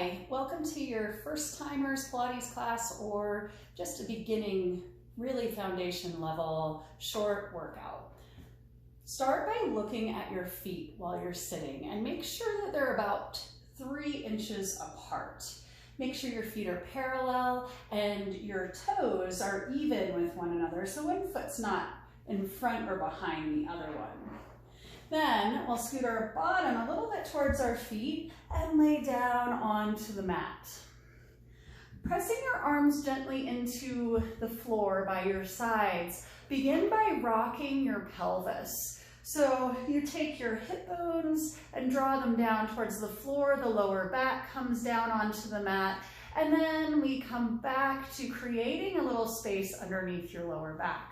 Hi, welcome to your first timers Pilates class or just a beginning, really foundation level short workout. Start by looking at your feet while you're sitting and make sure that they're about 3 inches apart. Make sure your feet are parallel and your toes are even with one another, so one foot's not in front or behind the other one. Then we'll scoot our bottom a little bit towards our feet and lay down onto the mat. Pressing your arms gently into the floor by your sides, begin by rocking your pelvis. So you take your hip bones and draw them down towards the floor, the lower back comes down onto the mat, and then we come back to creating a little space underneath your lower back.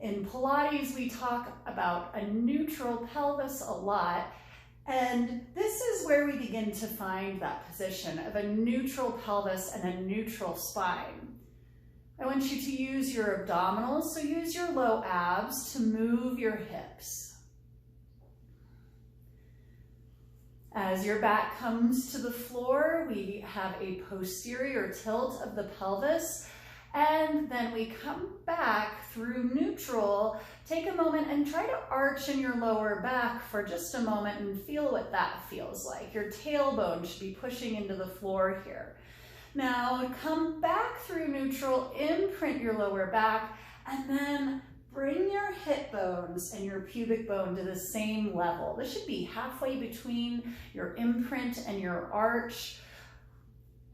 In Pilates, we talk about a neutral pelvis a lot, and this is where we begin to find that position of a neutral pelvis and a neutral spine. I want you to use your abdominals, so use your low abs to move your hips. As your back comes to the floor, we have a posterior tilt of the pelvis. And then we come back through neutral. Take a moment and try to arch in your lower back for just a moment and feel what that feels like. Your tailbone should be pushing into the floor here. Now come back through neutral, imprint your lower back, and then bring your hip bones and your pubic bone to the same level. This should be halfway between your imprint and your arch.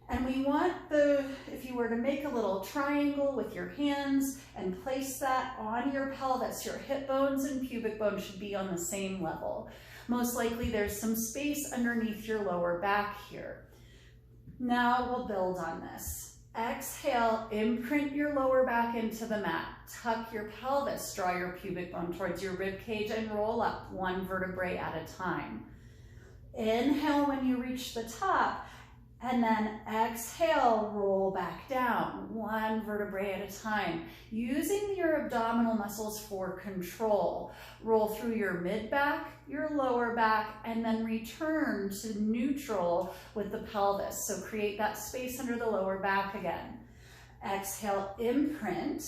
And we want if you were to make a little triangle with your hands and place that on your pelvis, your hip bones and pubic bone should be on the same level. Most likely there's some space underneath your lower back here. Now we'll build on this. Exhale, imprint your lower back into the mat. Tuck your pelvis, draw your pubic bone towards your rib cage and roll up 1 vertebrae at a time. Inhale when you reach the top. And then exhale, roll back down, 1 vertebrae at a time, using your abdominal muscles for control. Roll through your mid-back, your lower back, and then return to neutral with the pelvis. So create that space under the lower back again. Exhale, imprint,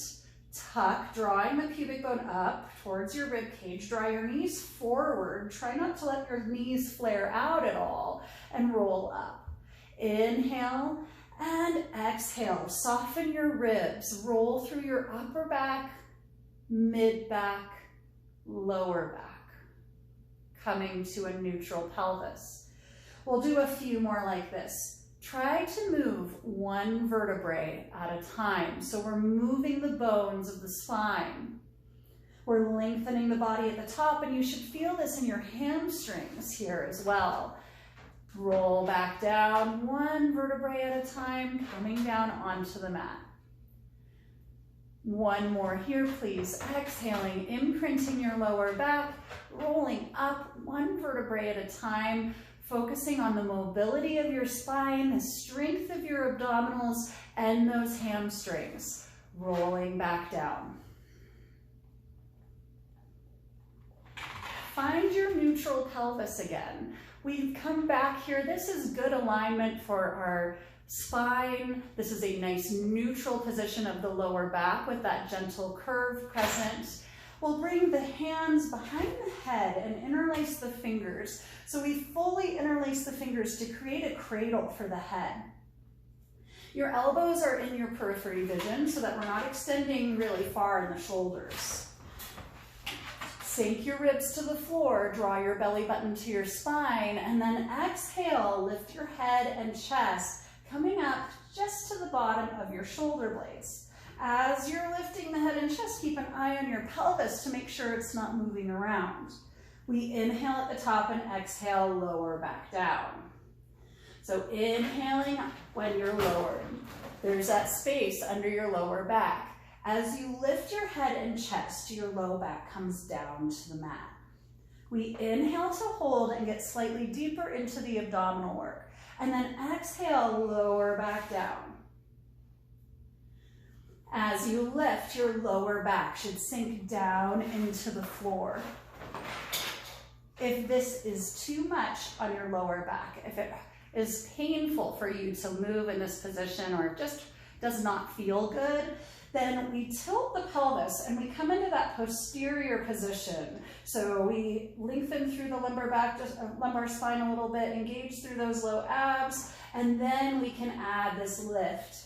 tuck, drawing the pubic bone up towards your rib cage. Draw your knees forward. Try not to let your knees flare out at all, and roll up. Inhale and exhale. Soften your ribs. Roll through your upper back, mid back, lower back, coming to a neutral pelvis. We'll do a few more like this. Try to move 1 vertebrae at a time. So we're moving the bones of the spine. We're lengthening the body at the top, and you should feel this in your hamstrings here as well. Roll back down 1 vertebrae at a time, coming down onto the mat. 1 more here, please. Exhaling, imprinting your lower back, rolling up 1 vertebrae at a time, focusing on the mobility of your spine, the strength of your abdominals, and those hamstrings. Rolling back down. Find your neutral pelvis again. We've come back here. This is good alignment for our spine. This is a nice neutral position of the lower back with that gentle curve present. We'll bring the hands behind the head and interlace the fingers. So we fully interlace the fingers to create a cradle for the head. Your elbows are in your periphery vision so that we're not extending really far in the shoulders. Sink your ribs to the floor, draw your belly button to your spine, and then exhale, lift your head and chest, coming up just to the bottom of your shoulder blades. As you're lifting the head and chest, keep an eye on your pelvis to make sure it's not moving around. We inhale at the top and exhale, lower back down. So inhaling when you're lowered. There's that space under your lower back. As you lift your head and chest, your low back comes down to the mat. We inhale to hold and get slightly deeper into the abdominal work. And then exhale, lower back down. As you lift, your lower back should sink down into the floor. If this is too much on your lower back, if it is painful for you to move in this position or just does not feel good, then we tilt the pelvis and we come into that posterior position. So we lengthen through the lumbar spine a little bit, engage through those low abs, and then we can add this lift,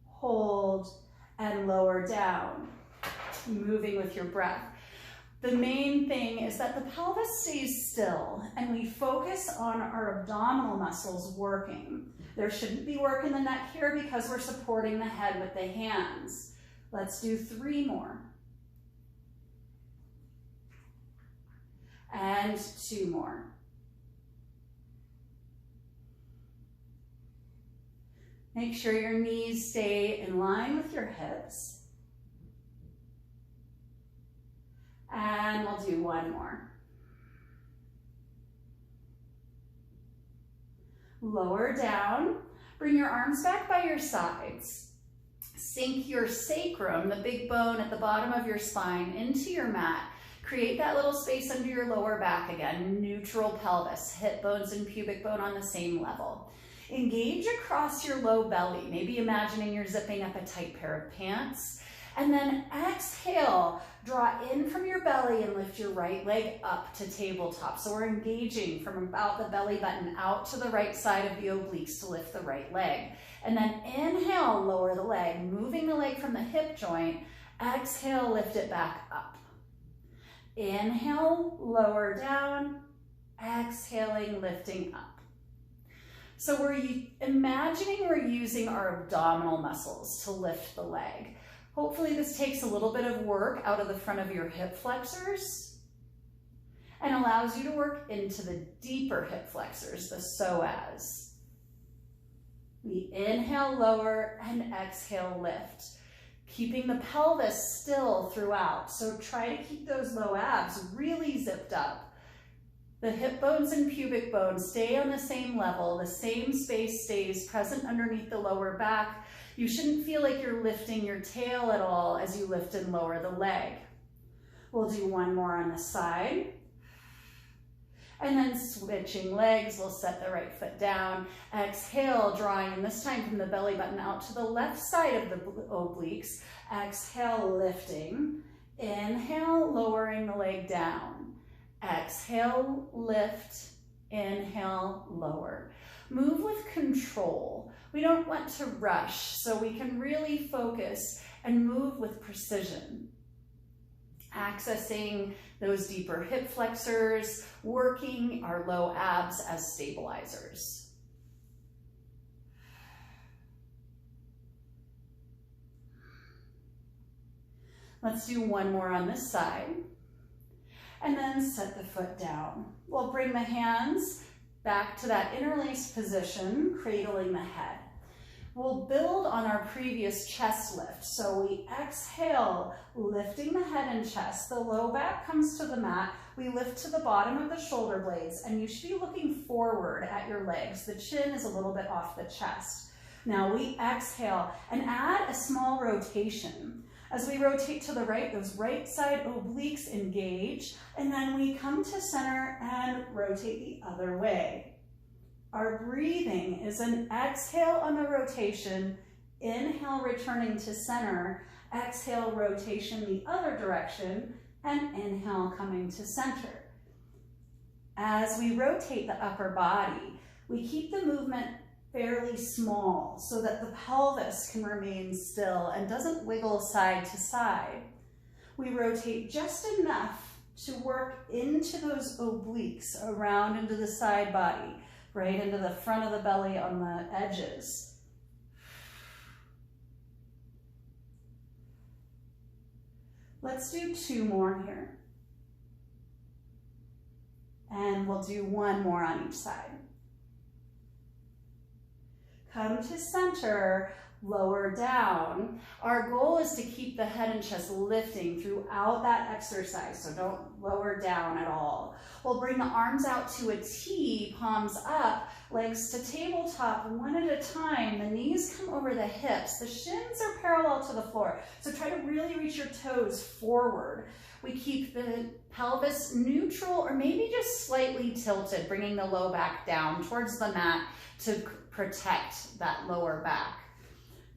hold, and lower down, moving with your breath. The main thing is that the pelvis stays still and we focus on our abdominal muscles working. There shouldn't be work in the neck here because we're supporting the head with the hands. Let's do 3 more. And 2 more. Make sure your knees stay in line with your hips. And we'll do 1 more. Lower down, bring your arms back by your sides. Sink your sacrum, the big bone at the bottom of your spine, into your mat. Create that little space under your lower back again, neutral pelvis, hip bones and pubic bone on the same level. Engage across your low belly, maybe imagining you're zipping up a tight pair of pants. And then exhale, draw in from your belly and lift your right leg up to tabletop. So we're engaging from about the belly button out to the right side of the obliques to lift the right leg. And then inhale, lower the leg, moving the leg from the hip joint. Exhale, lift it back up. Inhale, lower down. Exhaling, lifting up. So we're imagining we're using our abdominal muscles to lift the leg. Hopefully this takes a little bit of work out of the front of your hip flexors and allows you to work into the deeper hip flexors, the psoas. We inhale, lower, and exhale, lift. Keeping the pelvis still throughout. So try to keep those low abs really zipped up. The hip bones and pubic bones stay on the same level. The same space stays present underneath the lower back. You shouldn't feel like you're lifting your tail at all as you lift and lower the leg. We'll do 1 more on the side. And then switching legs, we'll set the right foot down. Exhale, drawing in this time from the belly button out to the left side of the obliques. Exhale, lifting. Inhale, lowering the leg down. Exhale, lift. Inhale, lower. Move with control. We don't want to rush, so we can really focus and move with precision. Accessing those deeper hip flexors, working our low abs as stabilizers. Let's do 1 more on this side. And then set the foot down. We'll bring the hands back to that interlaced position, cradling the head. We'll build on our previous chest lift. So we exhale, lifting the head and chest. The low back comes to the mat. We lift to the bottom of the shoulder blades, and you should be looking forward at your legs. The chin is a little bit off the chest. Now we exhale and add a small rotation. As we rotate to the right, those right side obliques engage, and then we come to center and rotate the other way. Our breathing is an exhale on the rotation, inhale returning to center, exhale rotation the other direction, and inhale coming to center. As we rotate the upper body, we keep the movement fairly small so that the pelvis can remain still and doesn't wiggle side to side. We rotate just enough to work into those obliques, around into the side body, right into the front of the belly on the edges. Let's do 2 more here. And we'll do 1 more on each side. Come to center, lower down. Our goal is to keep the head and chest lifting throughout that exercise, so don't lower down at all. We'll bring the arms out to a T, palms up, legs to tabletop, one at a time. The knees come over the hips. The shins are parallel to the floor, so try to really reach your toes forward. We keep the pelvis neutral or maybe just slightly tilted, bringing the low back down towards the mat to protect that lower back.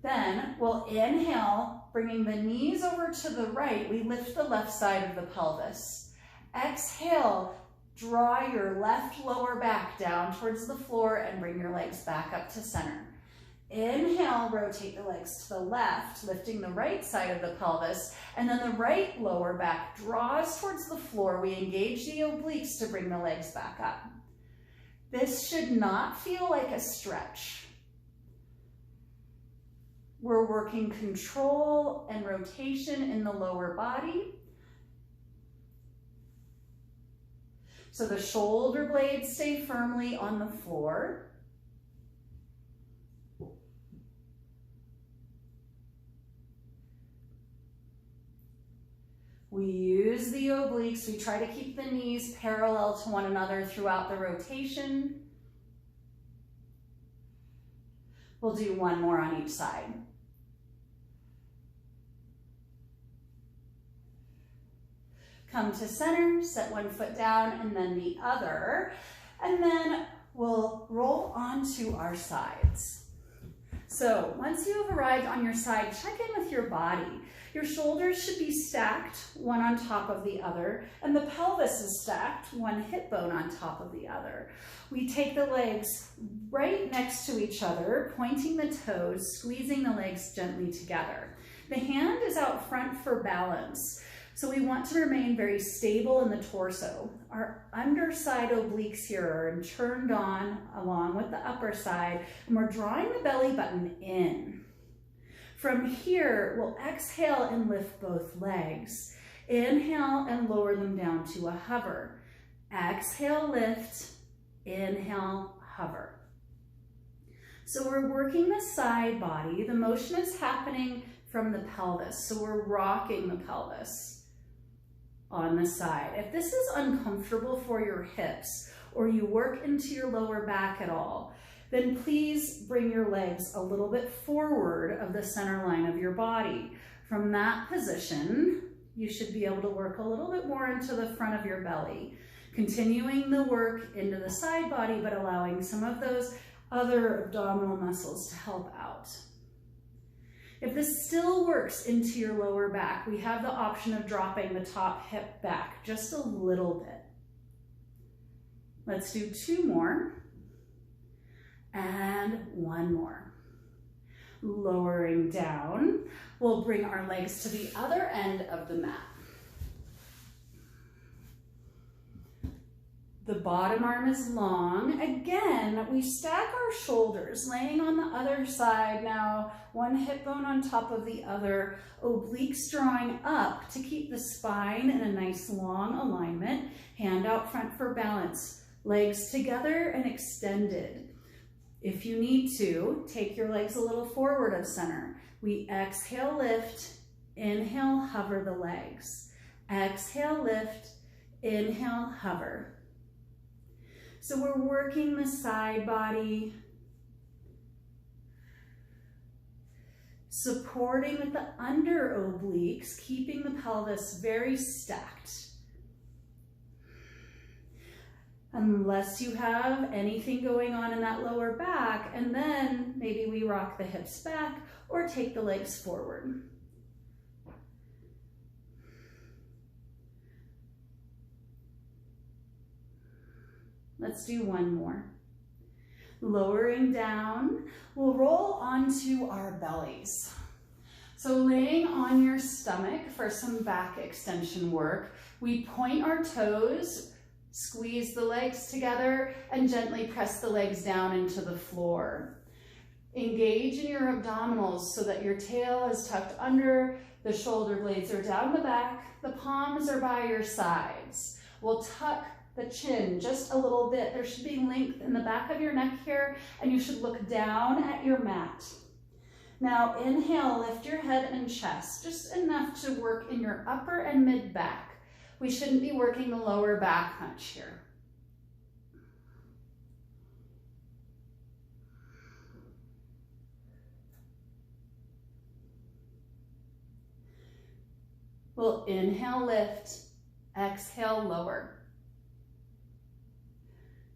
Then we'll inhale, bringing the knees over to the right. We lift the left side of the pelvis. Exhale, draw your left lower back down towards the floor and bring your legs back up to center. Inhale, rotate the legs to the left, lifting the right side of the pelvis, and then the right lower back draws towards the floor. We engage the obliques to bring the legs back up. This should not feel like a stretch. We're working control and rotation in the lower body. So the shoulder blades stay firmly on the floor. We use the obliques. We try to keep the knees parallel to one another throughout the rotation. We'll do one more on each side. Come to center, set one foot down and then the other, and then we'll roll onto our sides. So once you have arrived on your side, check in with your body. Your shoulders should be stacked, one on top of the other, and the pelvis is stacked, one hip bone on top of the other. We take the legs right next to each other, pointing the toes, squeezing the legs gently together. The hand is out front for balance. So we want to remain very stable in the torso. Our underside obliques here are turned on along with the upper side, and we're drawing the belly button in. From here, we'll exhale and lift both legs. Inhale and lower them down to a hover. Exhale, lift. Inhale, hover. So we're working the side body. The motion is happening from the pelvis, so we're rocking the pelvis on the side. If this is uncomfortable for your hips or you work into your lower back at all, then please bring your legs a little bit forward of the center line of your body. From that position, you should be able to work a little bit more into the front of your belly, continuing the work into the side body, but allowing some of those other abdominal muscles to help out. If this still works into your lower back, we have the option of dropping the top hip back just a little bit. Let's do two more. And one more. Lowering down, we'll bring our legs to the other end of the mat. The bottom arm is long. Again, we stack our shoulders, laying on the other side now, one hip bone on top of the other, obliques drawing up to keep the spine in a nice long alignment, hand out front for balance, legs together and extended. If you need to, take your legs a little forward of center. We exhale, lift, inhale, hover the legs. Exhale, lift, inhale, hover. So we're working the side body, supporting with the under obliques, keeping the pelvis very stacked. Unless you have anything going on in that lower back, and then maybe we rock the hips back or take the legs forward. Let's do one more. Lowering down, we'll roll onto our bellies. So laying on your stomach for some back extension work, we point our toes, squeeze the legs together, and gently press the legs down into the floor. Engage in your abdominals so that your tail is tucked under, the shoulder blades are down the back, the palms are by your sides. We'll tuck the chin just a little bit. There should be length in the back of your neck here, and you should look down at your mat. Now inhale, lift your head and chest, just enough to work in your upper and mid back. We shouldn't be working the lower back much here. We'll inhale, lift, exhale, lower.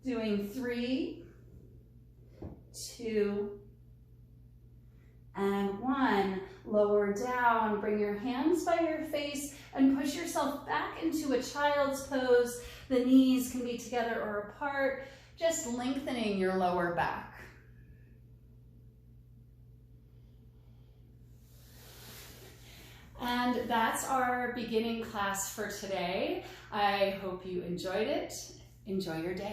Doing 3, 2, and 1. Lower down, bring your hands by your face and push yourself back into a child's pose. The knees can be together or apart, just lengthening your lower back. And that's our beginning class for today. I hope you enjoyed it. Enjoy your day.